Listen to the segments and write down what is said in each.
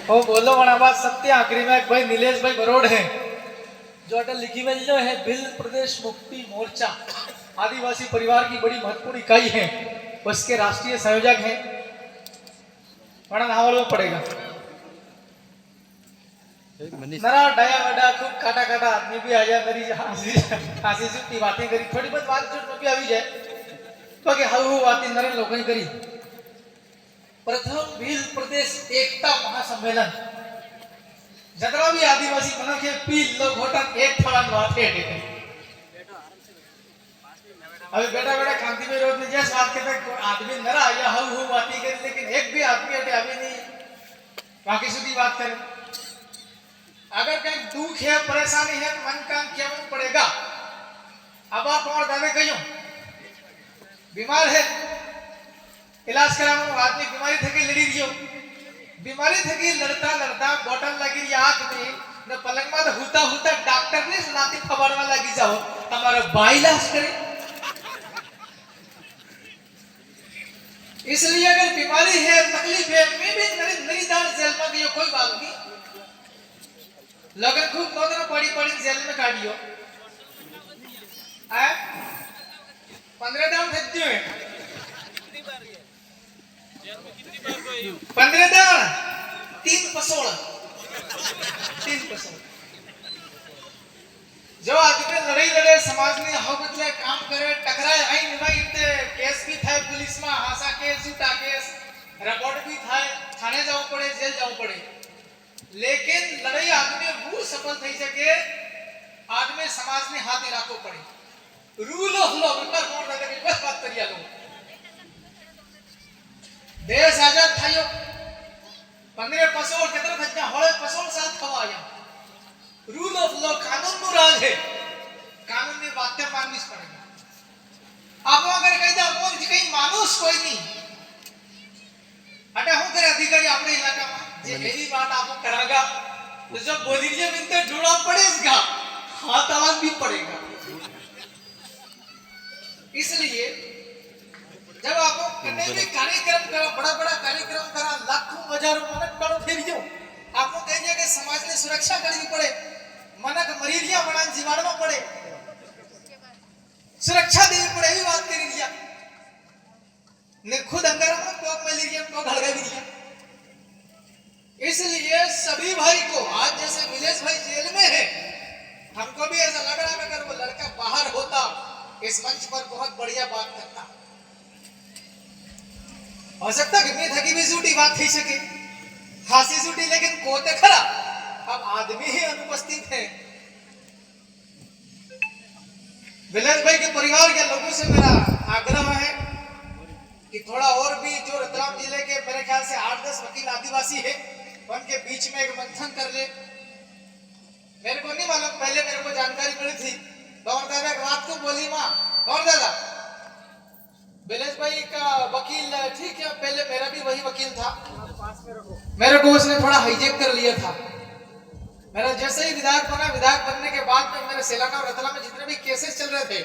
वो बोलो वनाबाद सत्य आखिरी में भाई नीलेश भाई बरोड़ है जो अटल लिखी में जो है भिल प्रदेश मुक्ति मोर्चा आदिवासी परिवार की बड़ी महत्वपूर्ण इकाई है, उसके राष्ट्रीय संयोजक हैं। बड़ा नावल पड़ेगा नरा डाया वडा खूब काटा काटा आदमी भी आ जाए, मेरी हंसी की बातें करी, थोड़ी बहुत बात जो भी आ जाए तो कि हाउ बातें नरे लोगों करी। प्रथम भील प्रदेश एकता महासम्मेलन जतरा भी आदिवासी बनो के पील लोग होता एक थड़न बात है। अभी बेटा बेटा क्रांति में रोज में जैसे बात कहते आदमी नरा या हाउ बातें करी, लेकिन एक भी आदमी अटे अभी नहीं बाकी सुधी बात करें। अगर कहीं दुख है परेशानी है तो मन काम किया पड़ेगा। अब आप और दावे कहियो बीमार है इलाज कराओ, आदमी बीमारी थे लड़ी दियो, बीमारी थे लड़ता लड़ता बोतल लगी आंख में न पलंग में हुता हुता डॉक्टर ने सुनाती खबर में लगी जाओ हमारा बाई इलाज करे। इसलिए अगर बीमारी है तकलीफ है मैं भी नई दान जेल में गई कोई बात नहीं, लगन खूब नौकरी पड़ी पड़ी जेल में काटियो 15 दान थी है 15 दान 3 पसोड़ जो आदमी लड़ाई लड़े समाज में हो बदले काम करे टकराए आई निभाई केस भी था पुलिस में हासा केस झूठा केस रिपोर्ट भी था थाने जाओ पड़े जेल जाओ पड़े, लेकिन लड़ाई आदमी वो सफल थई सके आदमी समाज में हाथ राखो पड़े। रूल ऑफ लॉ ऊपर मोड़ दादा की बस बात करिया लो देश आजाद थायो 15 पसोड़ कितना थजना होले पसोड़ साल थवा आया। रूल ऑफ लॉ कानून नु राज है, कानून ने बातें माननी पड़ेगी। आप अगर कही दो वो कहीं मानुस कोई नहीं अटे हूं करे अधिकारी अपने इलाका में जे मेरी बात आपको करागा तो जब बोलीजिए बिनते जुड़ा पड़ेगा हाथ आवाज भी पड़ेगा। इसलिए जब आपको करने के कार्यक्रम करा बड़ा बड़ा कार्यक्रम करा लाखों हजारों मनक करो फिर जो आपको कहिए कि समाज ने सुरक्षा करनी पड़े, मनक मरीजिया बना जीवाणु पड़े सुरक्षा देनी पड़े भी बात करी दिया ने खुद अंगारा में कोक मलेरिया को घड़गा भी दिया। इसलिए सभी भाई को आज जैसे नीलेश भाई जेल में है हमको भी ऐसा लग रहा है अगर वो लड़का बाहर होता इस मंच पर बहुत बढ़िया बात करता हो सकता कि मैं थकी भी झूठी बात थी सके खांसी झूठी, लेकिन कोते खरा अब आदमी ही अनुपस्थित है। विलेश भाई के परिवार के लोगों से मेरा आग्रह है कि थोड़ा और भी जो रतलाम जिले के मेरे ख्याल से 8-10 वकील आदिवासी है उनके बीच में एक मंथन कर ले। मेरे को नहीं मालूम, पहले मेरे को जानकारी मिली थी गौर दादा रात को बोली माँ गौर दादा विलेश भाई का वकील ठीक है, पहले मेरा भी वही वकील था, मेरे को उसने थोड़ा हाईजेक कर लिया था। मेरा जैसे ही विधायक बना, विधायक बनने के बाद में मेरे सेलाना और रतलाम में जितने भी केसेस चल रहे थे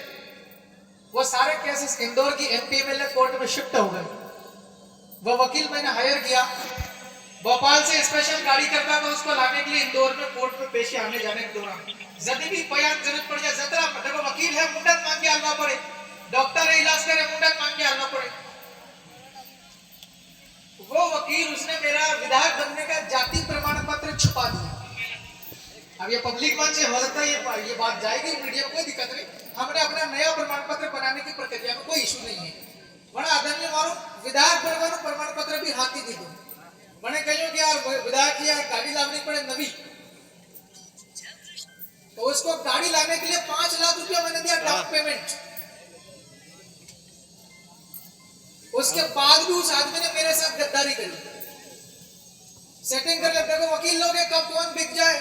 वो सारे केसेस इंदौर की एमपीएमएलए कोर्ट में शिफ्ट हो गए। वो वकील मैंने हायर किया, भोपाल से स्पेशल गाड़ी करता था उसको लाने के लिए इंदौर में कोर्ट में पेशी आने जाने के दौरान यदि भी बयान जरूरत पड़ जाए जतरा देखो वकील है मुंडन मांग के आना पड़े, डॉक्टर है इलाज करे मुंडन मांग के आना पड़े। वो वकील उसने मेरा विधायक बनने का जाति प्रमाण पत्र छुपा दिया। अब ये पब्लिक मंच से हो सकता है ये बात जाएगी मीडिया में, कोई दिक्कत नहीं, हमने अपना नया प्रमाण पत्र बनाने की प्रक्रिया में कोई इशू नहीं है। बड़ा आदरणीय मारो विधायक बनवानो प्रमाण पत्र भी हाथी दीधो मैंने कहियो कि यार विधायक की यार गाड़ी लानी पड़े नवी, तो उसको गाड़ी लाने के लिए 5 लाख रुपया मैंने दिया डाउन पेमेंट। उसके बाद भी उस आदमी ने मेरे साथ गद्दारी करी, सेटिंग कर लेते देखो वकील लोग है कब कौन बिक जाए,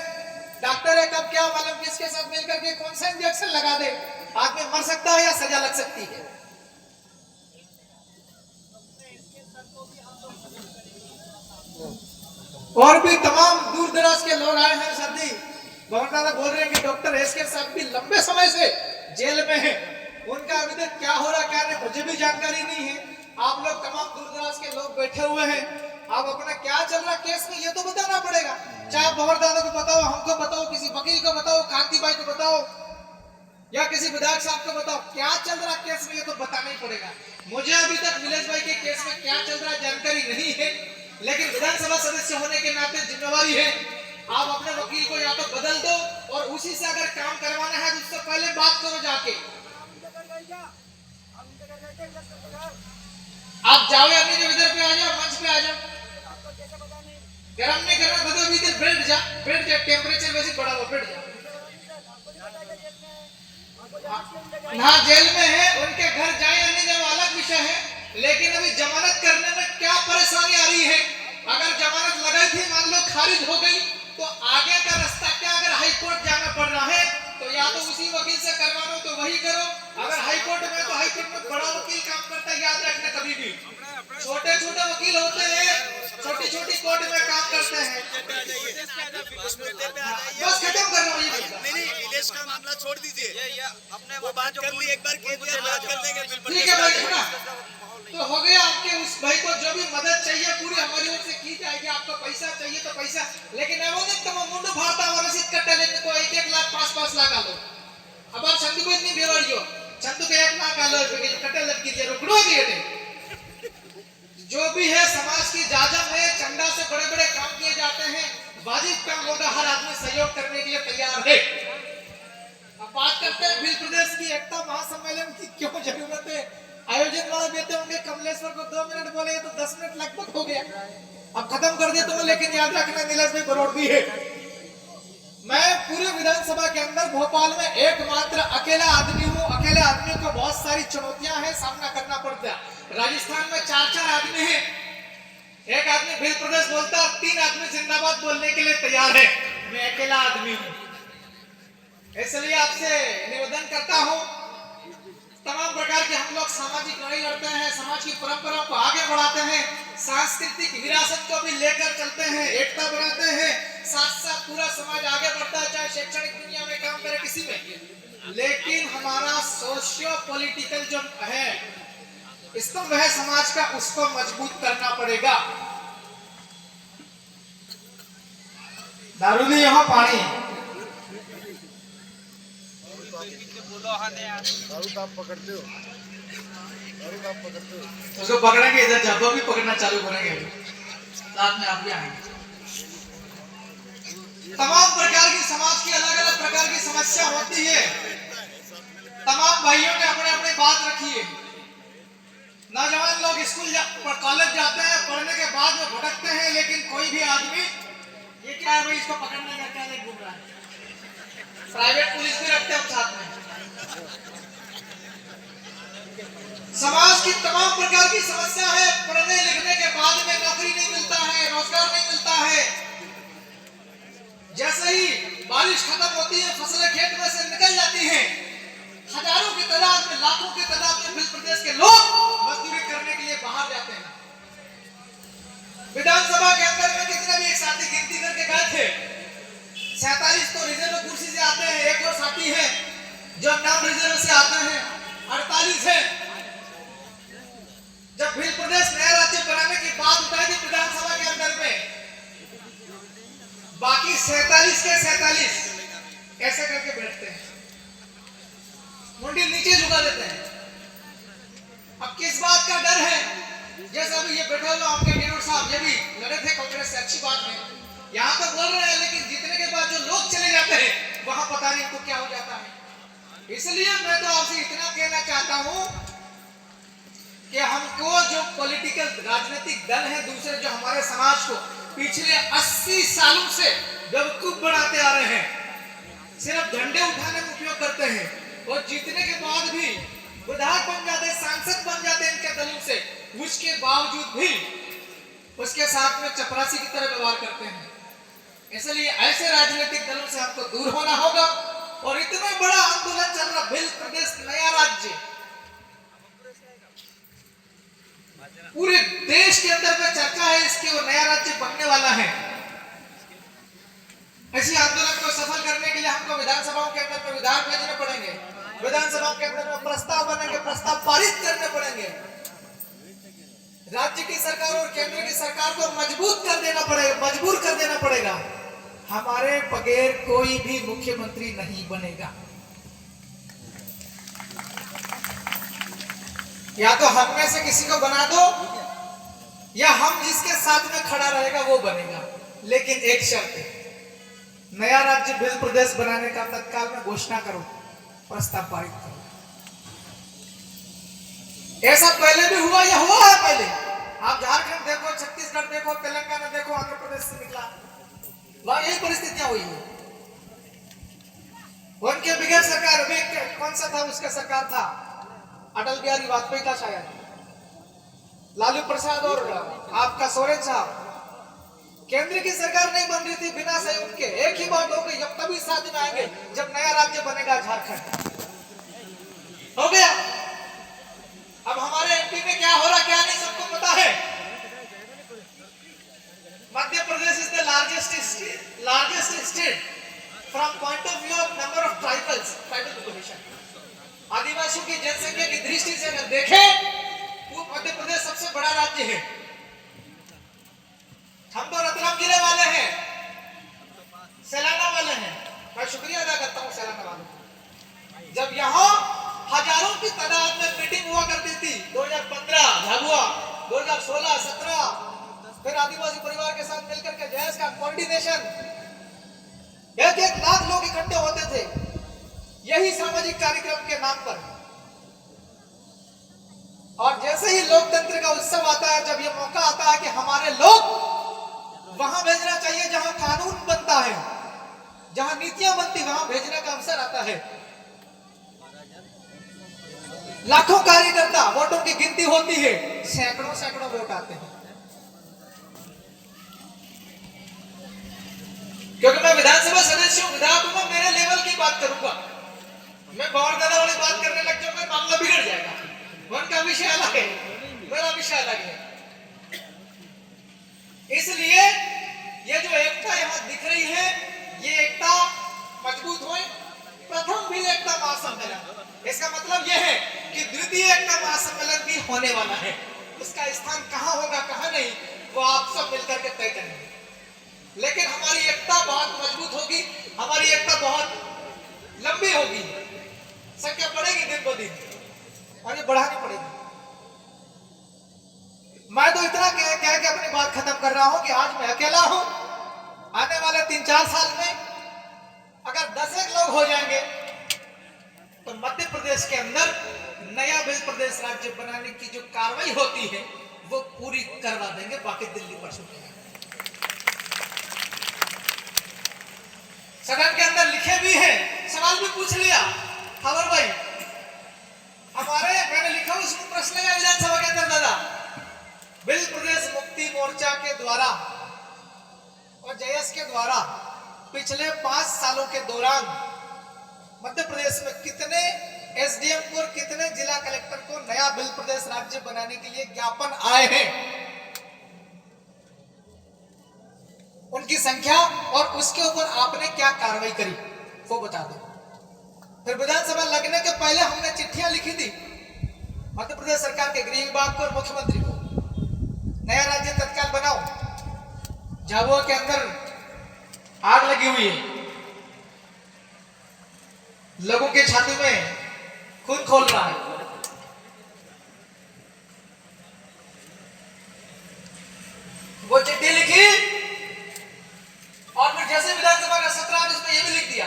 डॉक्टर है कब क्या मालूम किसके साथ मिलकर के कौन सा इंजेक्शन लगा दे, आदमी मर सकता है या सजा लग सकती है। और भी तमाम दूर दराज के लोग आए हैं सर्दी गवर्नर बोल रहे हैं कि डॉक्टर एसके साहब भी लंबे समय से जेल में है, उनका अभी तक क्या हो रहा क्या नहीं मुझे भी जानकारी नहीं है। आप लोग तमाम दूर दराज के लोग बैठे हुए हैं, आप अपना क्या चल चल रहा केस में, ये तो बताना पड़ेगा। चाहे भंवर दादा को बताओ, हमको बताओ, किसी वकील को बताओ, कांति भाई को बताओ, या किसी विधायक साहब को बताओ, क्या चल रहा केस में ये तो बताना ही पड़ेगा। मुझे अभी तक नीलेश भाई के केस में क्या चल रहा जानकारी नहीं है, लेकिन विधानसभा सदस्य होने के नाते जिम्मेवारी है, आप अपने वकील को या तो बदल दो और उसी से अगर काम करवाना है तो उससे पहले बात करो जाके। आप जाओ अपने जो इधर पे आ जाओ, मंच पे आ जाओ। गरम नहीं करना तो अभी इधर बैठ जा, टेम्परेचर वैसे बढ़ा हुआ, बैठ जा। ना जेल में है, उनके घर जाए या नहीं जाए अलग विषय है, लेकिन अभी जमानत करने में क्या परेशानी आ रही है। अगर जमानत लगाई थी, मान लो खारिज हो गई, तो आगे का रास्ता क्या? अगर हाई कोर्ट जाना पड़ रहा है तो या तो उसी वकील से करवा लो तो वही करो। अगर हाई कोर्ट में तो हाई कोर्ट में बड़ा वकील काम करता है, याद रखना कभी भी। छोटे छोटे वकील होते हैं, छोटी छोटी कोर्ट में काम करते हैं। बस खत्म कर रहा हूँ ये। नहीं विलेज का मामला छोड़ दीजिए, अपने वो बात कर ली एक बार, बात कर देंगे। ठीक है भाई, है ना? तो हो गया। आपके उस भाई को जो भी मदद चाहिए पूरी हमारी ओर से की जाएगी। आपको पैसा चाहिए तो पैसा, लेकिन वो नहीं तुम मुंडू फाड़ता और रसीद कट्टा लेने को 1-1 लाख 5-5 लाख आलो। अब आप चंदू को इतनी बेवाड़ियो, चंदू के 1 लाख आलो कट्टा लटकी दिए, रुकड़ो दिए। जो भी है समाज की जाजम है, चंदा से बड़े बड़े काम किए जाते हैं, वाजिब काम होगा, हर आदमी सहयोग करने के लिए तैयार है। अब बात करते हैं भील प्रदेश की एकता महासम्मेलन की क्यों जरूरत है। आयोजन वाले देते होंगे कमलेश्वर को 2 मिनट बोले तो 10 मिनट लगभग हो गया, अब खत्म कर देता हूं। लेकिन याद रखना नीलेश भाई बरोड़ भी है। मैं पूरे विधानसभा के अंदर भोपाल में एकमात्र अकेला आदमी हूं। अकेले आदमी को बहुत सारी चुनौतियां हैं, सामना करना पड़ता है। राजस्थान में 4-4 आदमी हैं, एक आदमी भील प्रदेश बोलता, 3 आदमी जिंदाबाद बोलने के लिए तैयार है। मैं अकेला आदमी हूं, इसलिए आपसे निवेदन करता हूं, तमाम प्रकार के हम लोग सामाजिक लड़ाई लड़ते हैं, समाज की परंपराओं को आगे बढ़ाते हैं, सांस्कृतिक विरासत को भी लेकर चलते हैं, एकता बनाते हैं, साथ साथ पूरा समाज आगे बढ़ता है, चाहे शैक्षणिक दुनिया में काम करे किसी में। लेकिन हमारा सोशियो पॉलिटिकल जो है स्तंभ है समाज का, उसको मजबूत करना पड़ेगा। दारू नहीं यहाँ पानी, दारू तो आप पकड़ते हो, दारू तो आप पकड़ते हो। उसको पकड़ेंगे, इधर जब्बा भी पकड़ना चालू करेंगे, साथ में आप भी आएंगे। तमाम प्रकार की समाज की अलग अलग प्रकार की समस्या होती है। तमाम भाइयों ने अपने अपने बात रखी है। नौजवान लोग स्कूल कॉलेज जाते हैं, पढ़ने के बाद में भटकते हैं, लेकिन कोई भी आदमी ये क्या है भाई, इसको पकड़ने का क्या नहीं घूम रहा है। प्राइवेट पुलिस भी रखते हैं साथ में। समाज की तमाम प्रकार की समस्या है। पढ़ने लिखने के बाद में नौकरी नहीं मिलता है, रोजगार नहीं मिलता है। जैसे ही बारिश खत्म होती है, फसलें खेत में से निकल जाती हैं, हजारों की तादाद में, लाखों की तादाद में भील प्रदेश के लोग मजदूरी करने के लिए बाहर जाते हैं। विधानसभा के अंदर में कितने भी एक साथी गिनती करके गए थे, 47 तो रिजर्व कुर्सी से आते हैं, एक और साथी है जो नॉन रिजर्व से आते हैं, 48 है। जब भील प्रदेश नया राज्य बनाने की बात उठाई थी विधानसभा के अंदर में, बाकी 47 के 47 कैसे करके बैठते हैं, मुंडी नीचे झुका देते हैं। अब किस बात का डर है? जैसे अभी ये बैठे हुए आपके डेरोड साहब, ये भी लड़े थे कांग्रेस से, अच्छी बात है, यहाँ तो बोल रहे हैं, लेकिन जीतने के बाद जो लोग चले जाते हैं वहां पता नहीं तो क्या हो जाता है। इसलिए मैं तो आपसे इतना कहना चाहता हूं कि हमको जो पॉलिटिकल राजनीतिक दल है दूसरे, जो हमारे समाज को पिछले 80 सालों से बेवकूफ बनाते आ रहे हैं, सिर्फ झंडे उठाने में उपयोग करते हैं, और जीतने के बाद भी विधायक बन जाते, सांसद बन जाते इनके दलों से, उसके बावजूद भी उसके साथ में चपरासी की तरह व्यवहार करते हैं। इसलिए ऐसे राजनीतिक दलों से हमको दूर होना होगा। और इतना बड़ा आंदोलन चल रहा, भील प्रदेश नया राज्य, पूरे देश के अंदर में चर्चा है इसकी, और नया राज्य बनने वाला है। ऐसी आंदोलन को सफल करने के लिए हमको विधानसभाओं के अंदर में विधायक भेजने पड़ेंगे, विधानसभा के अंदर में प्रस्ताव बनेंगे, प्रस्ताव पारित करने पड़ेंगे, राज्य की सरकार और केंद्र की सरकार को मजबूत कर देना पड़ेगा। हमारे बगैर कोई भी मुख्यमंत्री नहीं बनेगा। या तो हम में से किसी को बना दो, या हम जिसके साथ में खड़ा रहेगा वो बनेगा। लेकिन एक शर्त है, नया राज्य बिल प्रदेश बनाने का तत्काल में घोषणा करो, प्रस्ताव पारित करो। ऐसा पहले भी हुआ या हुआ है पहले? आप झारखंड देखो, छत्तीसगढ़ देखो, तेलंगाना देखो, आंध्र प्रदेश से निकला, वहां यही परिस्थितियां हुई है। उनके बगैर सरकार, अभी कौन सा था उसका सरकार था, अटल बिहारी वाजपेयी का शायद, लालू प्रसाद और आपका सोरेन साहब, केंद्र की सरकार नहीं बन रही थी बिना सहयोग के। एक ही बात हो गई, जब तभी साथ में आएंगे जब नया राज्य बनेगा झारखंड। हो गया। अब हमारे एमपी में क्या हो रहा क्या नहीं सबको पता है। Madhya Pradesh is the largest state from point of view of number of tribal population. आदिवासियों की जनसंख्या की दृष्टि से अगर देखें तो मध्य प्रदेश सबसे बड़ा राज्य है। हम तो रतलाम जिले वाले हैं, सैलाना वाले हैं। मैं शुक्रिया अदा करता हूं सैलाना वालों को। जब यहाँ हजारों की तादाद में मीटिंग हुआ करती थी, 2015 झाबुआ, 2016, 17, फिर आदिवासी परिवार के साथ मिलकर के जयस का कोऑर्डिनेशन, 1-1 लाख लोग इकट्ठे होते थे यही सामाजिक कार्यक्रम के नाम पर। और जैसे ही लोकतंत्र का उत्सव आता है, जब यह मौका आता है कि हमारे लोग वहां भेजना चाहिए जहां कानून बनता है, जहां नीतियां बनती, वहां भेजने का अवसर आता है। लाखों कार्यकर्ता, वोटों की गिनती होती है, सैकड़ों वोट आते हैं। क्योंकि मैं विधानसभा सदस्य हूं, विधायक हूं, मेरे लेवल की बात करूंगा। मैं बाहर दादा वाली बात करने लग जाऊंगा, मामला बिगड़ जाएगा। उनका विषय अलग है, मेरा विषय अलग है। इसलिए ये जो एकता यहां दिख रही है, ये एकता मजबूत हो। प्रथम भी एकता महासम्मेलन, इसका मतलब यह है कि द्वितीय एकता महासम्मेलन भी होने वाला है। उसका स्थान कहां होगा कहां नहीं, वो आप सब मिलकर के तय करेंगे। लेकिन हमारी एकता बहुत मजबूत होगी, हमारी एकता बहुत लंबी होगी, संख्या बढ़ेगी दिन ब दिन, और ये बढ़ानी पड़ेगी। मैं तो इतना कह के अपनी बात खत्म कर रहा हूं कि आज मैं अकेला हूं। आने वाले 3-4 साल में अगर 10 लोग हो जाएंगे तो मध्य प्रदेश के अंदर नया बिल प्रदेश राज्य बनाने की जो कार्रवाई होती है वो पूरी करवा देंगे। बाकी दिल्ली पर छूटेगा। सदन के अंदर लिखे भी हैं, सवाल भी पूछ लिया खबर भाई हमारे, मैंने लिखा उसमें प्रश्न लगा विधानसभा के अंदर दादा, बिल प्रदेश मुक्ति मोर्चा के द्वारा और जयस के द्वारा पिछले 5 सालों के दौरान मध्य प्रदेश में कितने एसडीएम को और कितने जिला कलेक्टर को नया बिल प्रदेश राज्य बनाने के लिए ज्ञापन आए हैं, उनकी संख्या और उसके ऊपर आपने क्या कार्रवाई करी वो बता दो। फिर विधानसभा लगने के पहले हमने चिट्ठियां लिखी थी मध्य प्रदेश सरकार के गृह विभाग को और मुख्यमंत्री को, नया राज्य तत्काल बनाओ। झाबुआ के अंदर आग लगी हुई है, लोगों के छाती में खून खोल रहा है। वो चिट्ठी लिखी और फिर जैसे विधानसभा का सत्र आज उसमें ये भी लिख दिया,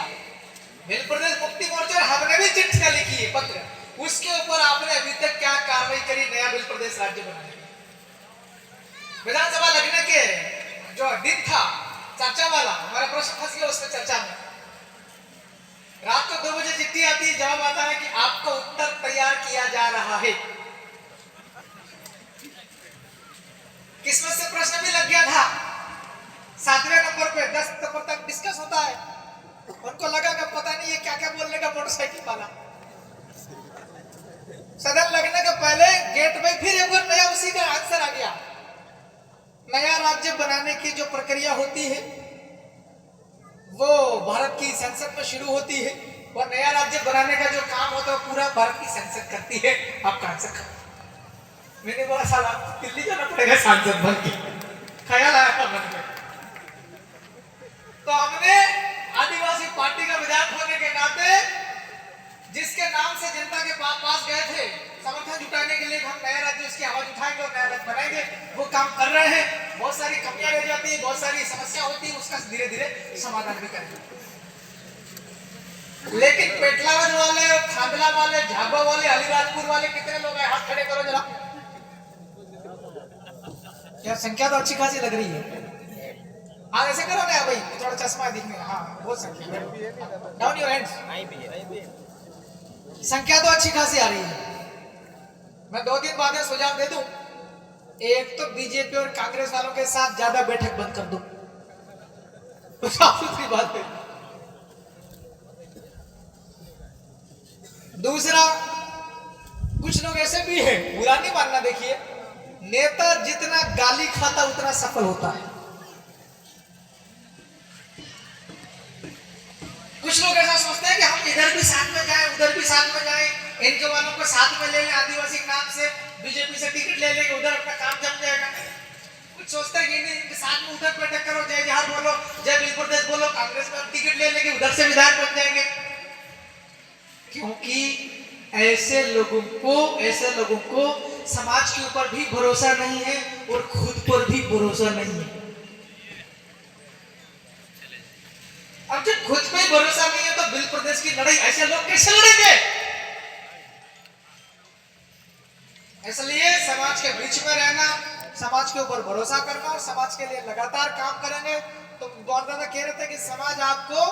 बिल प्रदेश मुक्ति मोर्चा हमने भी चिट्ठियां लिखी है पत्र, उसके ऊपर आपने अभी तक क्या कार्रवाई करी नया बिल प्रदेश राज्य बनाने की। विधानसभा लगने के जो दिन था चर्चा वाला, हमारा प्रश्न फंस गया उसमें चर्चा में। रात को 2 बजे चिट्ठी आती है, जवाब आता है कि आपका उत्तर तैयार किया जा रहा है। किस्मत से प्रश्न भी लग गया था, 7वें नंबर पे 10 नंबर तक डिस्कस होता है। उनको लगा कि पता नहीं ये क्या क्या बोलने का मोटरसाइकिल वाला। सदन लगने के पहले गेट में फिर एक बार नया उसी का आंसर आ गया। नया राज्य बनाने की जो प्रक्रिया होती है वो भारत की संसद में शुरू होती है, और नया राज्य बनाने का जो काम होता है पूरा भारत की संसद करती है। आपका आंसर मैंने बोला साला दिल्ली जाना पड़ेगा सांसद बन के, ख्याल आया था मन में। तो हमने आदिवासी पार्टी का विधायक होने के नाते जिसके नाम से जनता के पास गए थे समर्थन जुटाने के लिए हम नए राज्य उसकी आवाज उठाएंगे और नया राज्य बनाएंगे, वो काम कर रहे हैं। बहुत सारी कमियां रह जाती है, बहुत सारी समस्या होती है, उसका धीरे धीरे समाधान भी करेंगे। लेकिन पेटलावद वाले, थांदला वाले, झाबा वाले, अलीराजपुर वाले कितने लोग हैं? हाथ खड़े करो जरा। यार संख्या तो अच्छी खासी लग रही है। हाँ ऐसे करो ना भाई, थोड़ा चश्मा दिखने। हाँ बहुत संख्या, डाउन योर हैंड्स। संख्या तो अच्छी खासी आ रही है। मैं 2-3 बातें सुझाव दे दूं। एक तो बीजेपी और कांग्रेस वालों के साथ ज्यादा बैठक बंद कर दो, तो साफ सुथरी बात है। दूसरा, कुछ लोग ऐसे भी हैं, बुरा नहीं मानना, देखिए नेता जितना गाली खाता उतना सफल होता है। कुछ लोग ऐसा सोचते हैं कि हम इधर भी साथ में जाएं, उधर भी साथ में जाएं, इन जवानों को साथ में ले लें, आदिवासी के नाम से बीजेपी से टिकट ले लेंगे, उधर अपना काम जम जाएगा। कुछ सोचते हैं कि नहीं, इनके साथ में उधर बैठक करो, जय जहार बोलो, जय बिल प्रदेश बोलो, कांग्रेस में टिकट ले लेंगे, उधर से विधायक बन जाएंगे। क्योंकि ऐसे लोगों को समाज के ऊपर भी भरोसा नहीं है और खुद पर भी भरोसा नहीं है। अब जब खुद पे भरोसा नहीं है तो बिल प्रदेश की लड़ाई ऐसे लोग कैसे लड़ेंगे? इसलिए समाज के बीच में रहना, समाज के ऊपर भरोसा करना और समाज के लिए लगातार काम करेंगे। तो बहुत ज्यादा कह रहे थे कि समाज आपको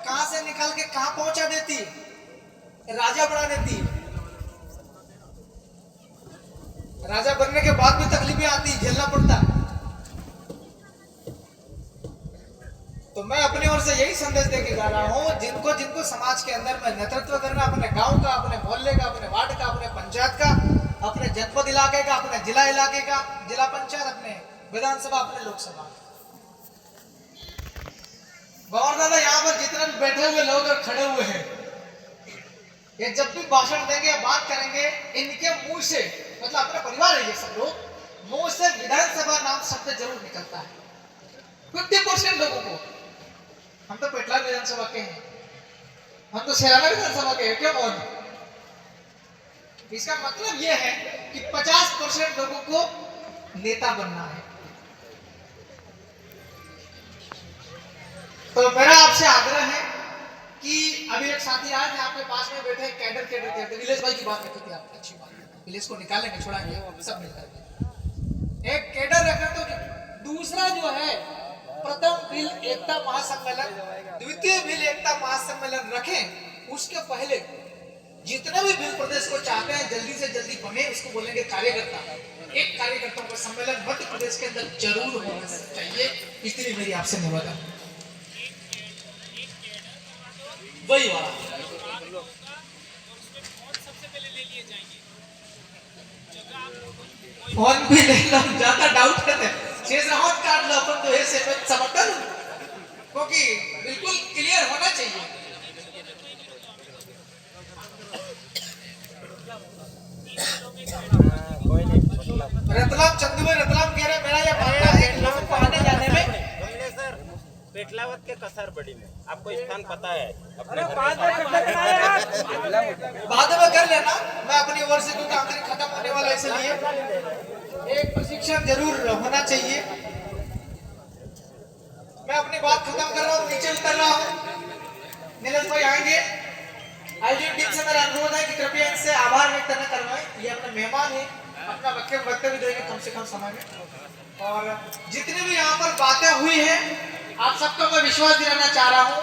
कहां से निकाल के कहां पहुंचा देती है, राजा बना देती है। राजा बनने के बाद भी तकलीफें आती, झेलना पड़ता है। तो मैं अपनी ओर से यही संदेश देके जा रहा हूं, जिनको समाज के अंदर में नेतृत्व करना, अपने गांव का, अपने मोहल्ले का, अपने वार्ड का, अपने पंचायत का, अपने जनपद इलाके का, अपने जिला इलाके का, जिला पंचायत, अपने विधानसभा, अपने लोकसभा। बहुत ज्यादा यहाँ पर जितने भी बैठे हुए लोग खड़े हुए हैं, ये जब भी भाषण देंगे या बात करेंगे, इनके मुंह से, मतलब अपने परिवार है ये सब लोग, मुंह से विधानसभा नाम शब्द जरूर निकलता है। 50% लोगों को, हम तो पेटला विधानसभा के हैं, हम तो सेराना विधानसभा के हैं, क्यों कौन? इसका मतलब यह है कि 50% लोगों को नेता बनना है। तो मेरा आपसे आग्रह है कि अभी एक साथी आए थे आपके पास में बैठे, कैडर विलेज भाई की बात करते थे आप, अच्छी बात है, विलेज को निकालेंगे, छोड़ाएंगे सब मिलकर। एक कैडर रखा, तो दूसरा जो है प्रथम बिल एकता महासम्मेलन, द्वितीय बिल एकता महासम्मेलन रखें। उसके पहले जितने भी बिल प्रदेश को चाहते हैं जल्दी से जल्दी बने, उसको बोलेंगे कार्यकर्ता। एक कार्यकर्ताओं का सम्मेलन मध्य प्रदेश के अंदर जरूर होना चाहिए, इसलिए मेरी आपसे निवेदन वही वाला। फोन भी ले लो, ज्यादा डाउट करते हैं, शेष राहत काट लो अपन तो ऐसे समर्थन, क्योंकि बिल्कुल क्लियर होना चाहिए। रतलाम, चंदू भाई रतलाम कह रहे, मेरा ये मानना है कि लोगों को आने जाने में पेटलावत के कसर बड़ी में आपको स्थान पता है? बाद में कर लेना, मैं अपनी ओर से, क्योंकि आखिर खत्म होने वाला है, इसलिए एक प्रशिक्षण जरूर होना चाहिए। मैं अपनी बात खत्म कर रहा हूँ, नीचे उतर रहा हूँ। नीलेश भाई आएंगे, आयोजन टीम से मेरा अनुरोध है कि कृपया इनसे आभार व्यक्त न करवाएं, ये अपने मेहमान हैं, अपना वक्तव्य देंगे कम से कम समय में। और जितनी भी यहाँ पर बातें हुई हैं, आप सबको मैं विश्वास दिलाना चाह रहा हूं,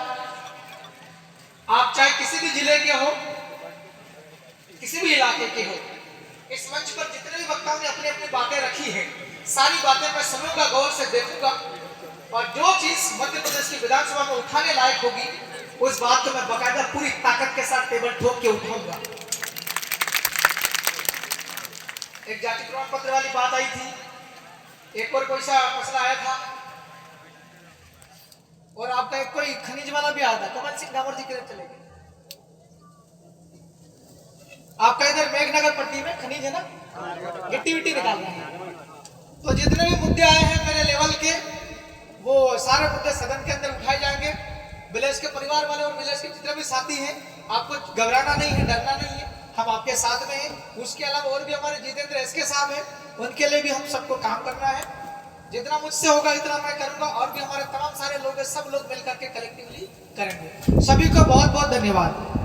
आप चाहे किसी भी जिले के हो, किसी भी इलाके के हो, इस मंच पर जितने भी वक्ताओं ने अपनी अपनी बातें रखी हैं, सारी बातें मैं सुनूंगा, गौर से देखूंगा, और जो चीज मध्य प्रदेश की विधानसभा में उठाने लायक होगी, उस बात को मैं बकायदा पूरी ताकत के साथ टेबल ठोक के उठाऊंगा। एक जाति प्रमाण पत्र वाली बात आई थी, एक और कोई सा मसला आया था, और आपका एक कोई खनिज वाला भी आया था, कमल सिंह डामोर जी के चले गए। आपका इधर मेघनगर पट्टी में खनिज है ना, गिट्टी विट्टी निकाल रहे हैं। तो जितने भी मुद्दे आए हैं मेरे लेवल के, वो सारे मुद्दे सदन के अंदर उठाए जाएंगे। विलेज के परिवार वाले और विलेज के जितने भी साथी हैं, आपको घबराना नहीं है, डरना नहीं है, हम आपके साथ में हैं। उसके अलावा और भी हमारे जितेंद्र एसके साहब हैं, उनके लिए भी हम सबको काम करना है। जितना मुझसे होगा इतना मैं करूंगा, और भी हमारे तमाम सारे लोग हैं, सब लोग मिलकर के कलेक्टिवली करेंगे। सभी को बहुत बहुत धन्यवाद।